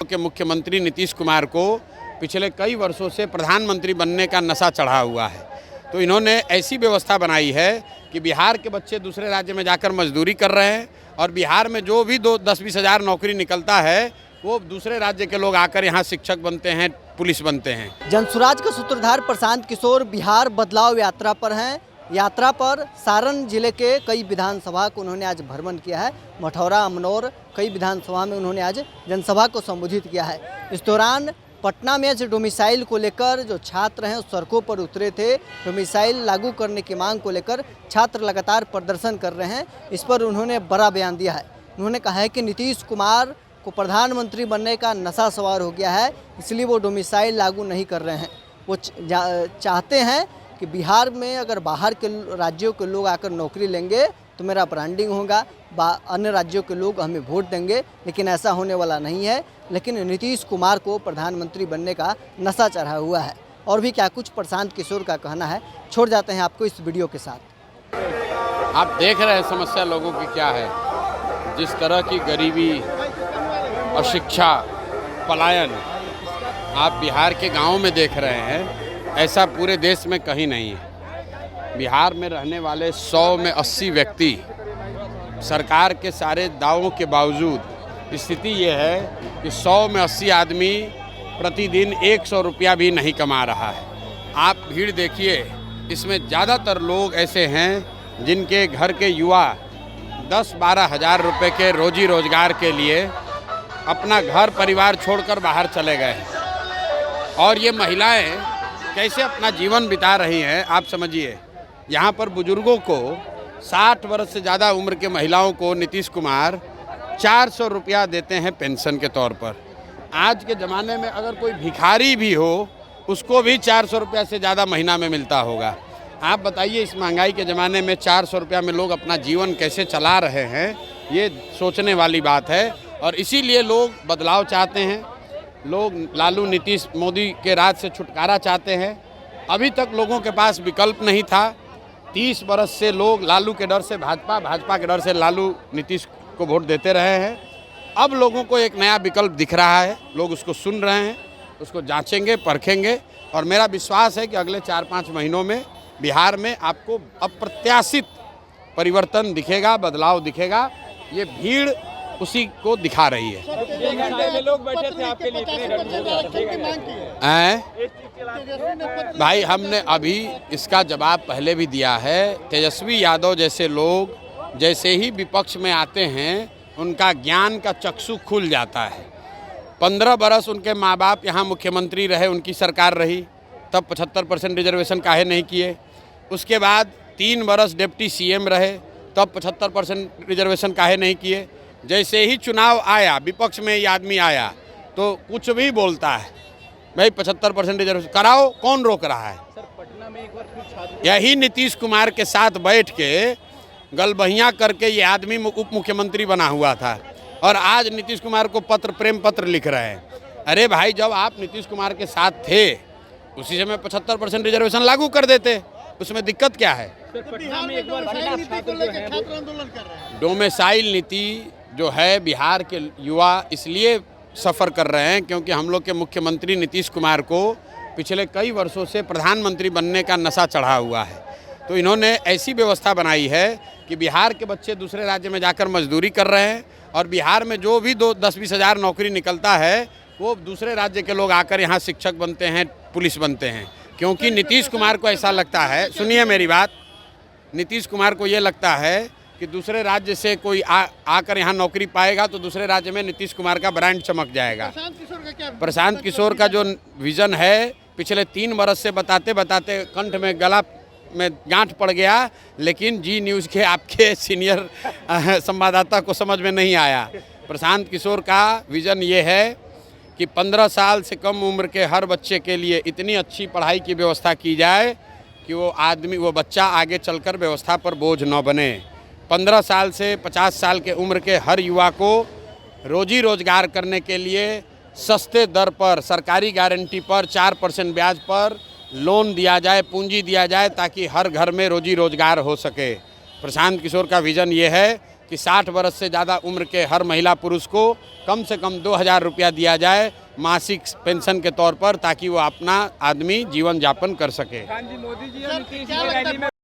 के मुख्यमंत्री नीतीश कुमार को पिछले कई वर्षों से प्रधानमंत्री बनने का नशा चढ़ा हुआ है। तो इन्होंने ऐसी व्यवस्था बनाई है कि बिहार के बच्चे दूसरे राज्य में जाकर मजदूरी कर रहे हैं और बिहार में जो भी 10-20 हज़ार नौकरी निकलता है वो दूसरे राज्य के लोग आकर यहाँ शिक्षक बनते हैं, पुलिस बनते हैं। जनसुराज के सूत्रधार प्रशांत किशोर बिहार बदलाव यात्रा पर हैं। यात्रा पर सारण जिले के कई विधानसभा को उन्होंने आज भ्रमण किया है। मठौरा, अमनौर, कई विधानसभा में उन्होंने आज जनसभा को संबोधित किया है। इस दौरान पटना में जो डोमिसाइल को लेकर जो छात्र हैं उस सड़कों पर उतरे थे। डोमिसाइल लागू करने की मांग को लेकर छात्र लगातार प्रदर्शन कर रहे हैं। इस पर उन्होंने बड़ा बयान दिया है। उन्होंने कहा है कि नीतीश कुमार को प्रधानमंत्री बनने का नशा सवार हो गया है, इसलिए वो डोमिसाइल लागू नहीं कर रहे हैं। वो चाहते हैं कि बिहार में अगर बाहर के राज्यों के लोग आकर नौकरी लेंगे तो मेरा ब्रांडिंग होगा, अन्य राज्यों के लोग हमें वोट देंगे, लेकिन ऐसा होने वाला नहीं है। लेकिन नीतीश कुमार को प्रधानमंत्री बनने का नशा चढ़ा हुआ है। और भी क्या कुछ प्रशांत किशोर का कहना है, छोड़ जाते हैं आपको इस वीडियो के साथ। आप देख रहे हैं समस्या लोगों की क्या है। जिस तरह की गरीबी, अशिक्षा, पलायन आप बिहार के गाँव में देख रहे हैं, ऐसा पूरे देश में कहीं नहीं है। बिहार में रहने वाले 100 में 80 व्यक्ति सरकार के सारे दावों के बावजूद स्थिति ये है कि 100 में 80 आदमी प्रतिदिन 100 रुपया भी नहीं कमा रहा है। आप भीड़ देखिए, इसमें ज़्यादातर लोग ऐसे हैं जिनके घर के युवा 10-12 हज़ार रुपये के रोजी रोजगार के लिए अपना घर परिवार छोड़कर बाहर चले गए। और ये महिलाएं कैसे अपना जीवन बिता रही हैं आप समझिए। यहाँ पर बुजुर्गों को, 60 वर्ष से ज़्यादा उम्र के महिलाओं को नीतीश कुमार 400 रुपया देते हैं पेंशन के तौर पर। आज के ज़माने में अगर कोई भिखारी भी हो उसको भी 400 रुपया से ज़्यादा महीना में मिलता होगा। आप बताइए, इस महंगाई के ज़माने में 400 रुपया में लोग अपना जीवन कैसे चला रहे हैं, ये सोचने वाली बात है। और इसीलिए लोग बदलाव चाहते हैं। लोग लालू, नीतीश, मोदी के राज से छुटकारा चाहते हैं। अभी तक लोगों के पास विकल्प नहीं था। 30 बरस से लोग लालू के डर से भाजपा, भाजपा के डर से लालू, नीतीश को वोट देते रहे हैं। अब लोगों को एक नया विकल्प दिख रहा है, लोग उसको सुन रहे हैं, उसको जांचेंगे, परखेंगे। और मेरा विश्वास है कि अगले 4-5 महीनों में बिहार में आपको अप्रत्याशित परिवर्तन दिखेगा, बदलाव दिखेगा। ये भीड़ उसी को दिखा रही है। लोग बैठे थे आपके लिए भाई, हमने अभी इसका जवाब पहले भी दिया है। तेजस्वी यादव जैसे लोग जैसे ही विपक्ष में आते हैं उनका ज्ञान का चक्षु खुल जाता है। 15 बरस उनके माँ बाप यहाँ मुख्यमंत्री रहे, उनकी सरकार रही, तब 75% रिजर्वेशन काहे नहीं किए। उसके बाद 3 बरस डिप्टी CM रहे, तब 75% रिजर्वेशन काहे नहीं किए। जैसे ही चुनाव आया, विपक्ष में ये आदमी आया तो कुछ भी बोलता है, भाई 75% रिजर्वेशन कराओ, कौन रोक रहा है। सर, पटना में एक बार फिर छात्र यही नीतीश कुमार के साथ बैठ के गलबहियाँ करके ये आदमी उप मुख्यमंत्री बना हुआ था और आज नीतीश कुमार को प्रेम पत्र लिख रहे हैं। अरे भाई, जब आप नीतीश कुमार के साथ थे उसी समय 75% रिजर्वेशन लागू कर देते, उसमें दिक्कत क्या है। पटना में एक बार छात्र आंदोलन कर रहे हैं। डोमिसाइल नीति जो है, बिहार के युवा इसलिए सफ़र कर रहे हैं क्योंकि हम लोग के मुख्यमंत्री नीतीश कुमार को पिछले कई वर्षों से प्रधानमंत्री बनने का नशा चढ़ा हुआ है। तो इन्होंने ऐसी व्यवस्था बनाई है कि बिहार के बच्चे दूसरे राज्य में जाकर मजदूरी कर रहे हैं और बिहार में जो भी 10-20 हज़ार नौकरी निकलता है वो दूसरे राज्य के लोग आकर यहाँ शिक्षक बनते हैं, पुलिस बनते हैं। क्योंकि नीतीश कुमार को ऐसा लगता है, सुनिए मेरी बात, नीतीश कुमार को ये लगता है कि दूसरे राज्य से कोई आकर यहाँ नौकरी पाएगा तो दूसरे राज्य में नीतीश कुमार का ब्रांड चमक जाएगा। प्रशांत किशोर का जो विज़न है, पिछले 3 बरस से बताते बताते कंठ में, गला में गांठ पड़ गया, लेकिन जी न्यूज़ के आपके सीनियर संवाददाता को समझ में नहीं आया। प्रशांत किशोर का विज़न ये है कि 15 साल से कम उम्र के हर बच्चे के लिए इतनी अच्छी पढ़ाई की व्यवस्था की जाए कि वो बच्चा आगे चलकर व्यवस्था पर बोझ न बने। 15 साल से 50 साल के उम्र के हर युवा को रोजी रोजगार करने के लिए सस्ते दर पर, सरकारी गारंटी पर, 4% ब्याज पर लोन दिया जाए, पूंजी दिया जाए, ताकि हर घर में रोजी रोजगार हो सके। प्रशांत किशोर का विज़न ये है कि 60 वर्ष से ज़्यादा उम्र के हर महिला पुरुष को कम से कम 2000 रुपया दिया जाए मासिक पेंशन के तौर पर, ताकि वो अपना आदमी जीवन यापन कर सके। क्या लगता है